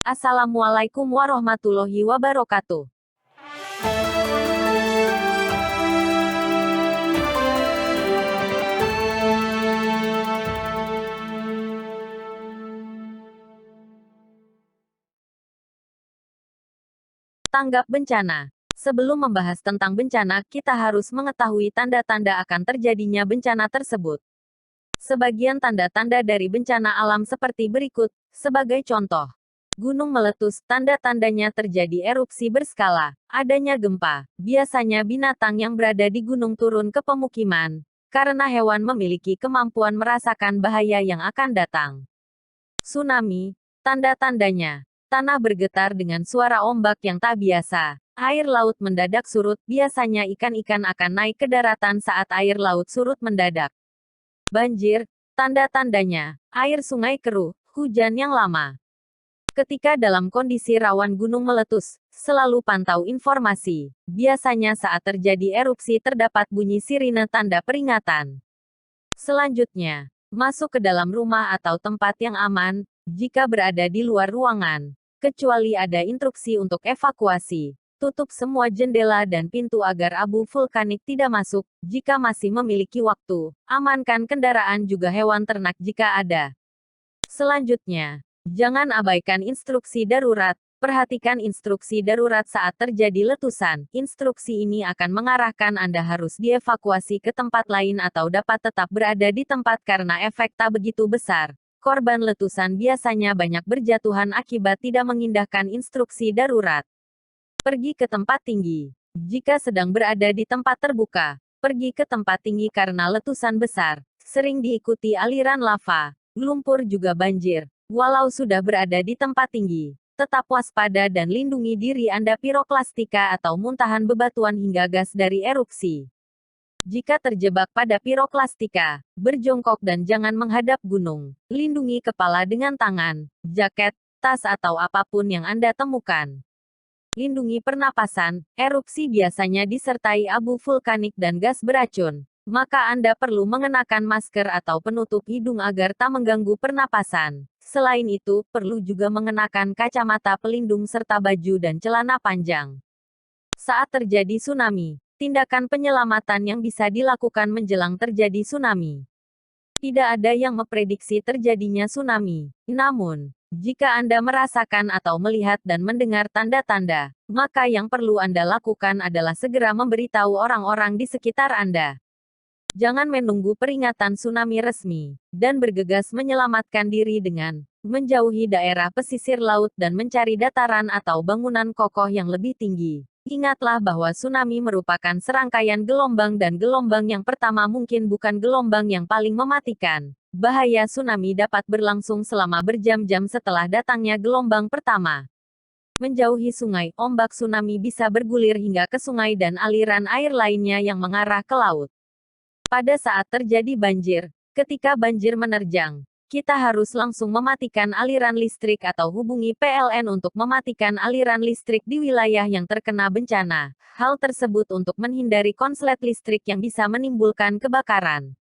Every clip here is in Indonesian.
Assalamualaikum warahmatullahi wabarakatuh. Tanggap bencana. Sebelum membahas tentang bencana, kita harus mengetahui tanda-tanda akan terjadinya bencana tersebut. Sebagian tanda-tanda dari bencana alam seperti berikut, sebagai contoh. Gunung meletus, tanda-tandanya terjadi erupsi berskala, adanya gempa, biasanya binatang yang berada di gunung turun ke pemukiman, karena hewan memiliki kemampuan merasakan bahaya yang akan datang. Tsunami, tanda-tandanya, tanah bergetar dengan suara ombak yang tak biasa, air laut mendadak surut, biasanya ikan-ikan akan naik ke daratan saat air laut surut mendadak. Banjir, tanda-tandanya, air sungai keruh, hujan yang lama. Ketika dalam kondisi rawan gunung meletus, selalu pantau informasi. Biasanya saat terjadi erupsi terdapat bunyi sirine tanda peringatan. Selanjutnya, masuk ke dalam rumah atau tempat yang aman, jika berada di luar ruangan. Kecuali ada instruksi untuk evakuasi. Tutup semua jendela dan pintu agar abu vulkanik tidak masuk. Jika masih memiliki waktu, amankan kendaraan juga hewan ternak jika ada. Selanjutnya, jangan abaikan instruksi darurat. Perhatikan instruksi darurat saat terjadi letusan. Instruksi ini akan mengarahkan Anda harus dievakuasi ke tempat lain atau dapat tetap berada di tempat karena efek tak begitu besar. Korban letusan biasanya banyak berjatuhan akibat tidak mengindahkan instruksi darurat. Pergi ke tempat tinggi. Jika sedang berada di tempat terbuka, pergi ke tempat tinggi karena letusan besar. Sering diikuti aliran lava, lumpur juga banjir. Walau sudah berada di tempat tinggi, tetap waspada dan lindungi diri Anda piroklastika atau muntahan bebatuan hingga gas dari erupsi. Jika terjebak pada piroklastika, berjongkok dan jangan menghadap gunung. Lindungi kepala dengan tangan, jaket, tas atau apapun yang Anda temukan. Lindungi pernapasan, erupsi biasanya disertai abu vulkanik dan gas beracun. Maka Anda perlu mengenakan masker atau penutup hidung agar tak mengganggu pernapasan. Selain itu, perlu juga mengenakan kacamata pelindung serta baju dan celana panjang. Saat terjadi tsunami, tindakan penyelamatan yang bisa dilakukan menjelang terjadi tsunami. Tidak ada yang memprediksi terjadinya tsunami. Namun, jika Anda merasakan atau melihat dan mendengar tanda-tanda, maka yang perlu Anda lakukan adalah segera memberitahu orang-orang di sekitar Anda. Jangan menunggu peringatan tsunami resmi, dan bergegas menyelamatkan diri dengan menjauhi daerah pesisir laut dan mencari dataran atau bangunan kokoh yang lebih tinggi. Ingatlah bahwa tsunami merupakan serangkaian gelombang dan gelombang yang pertama mungkin bukan gelombang yang paling mematikan. Bahaya tsunami dapat berlangsung selama berjam-jam setelah datangnya gelombang pertama. Menjauhi sungai, ombak tsunami bisa bergulir hingga ke sungai dan aliran air lainnya yang mengarah ke laut. Pada saat terjadi banjir, ketika banjir menerjang, kita harus langsung mematikan aliran listrik atau hubungi PLN untuk mematikan aliran listrik di wilayah yang terkena bencana. Hal tersebut untuk menghindari konslet listrik yang bisa menimbulkan kebakaran.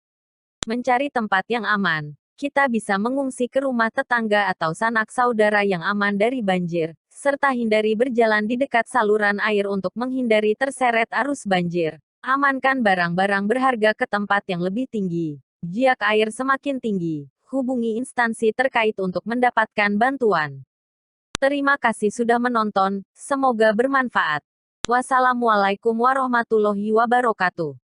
Mencari tempat yang aman. Kita bisa mengungsi ke rumah tetangga atau sanak saudara yang aman dari banjir, serta hindari berjalan di dekat saluran air untuk menghindari terseret arus banjir. Amankan barang-barang berharga ke tempat yang lebih tinggi. Jika air semakin tinggi, hubungi instansi terkait untuk mendapatkan bantuan. Terima kasih sudah menonton, semoga bermanfaat. Wassalamualaikum warahmatullahi wabarakatuh.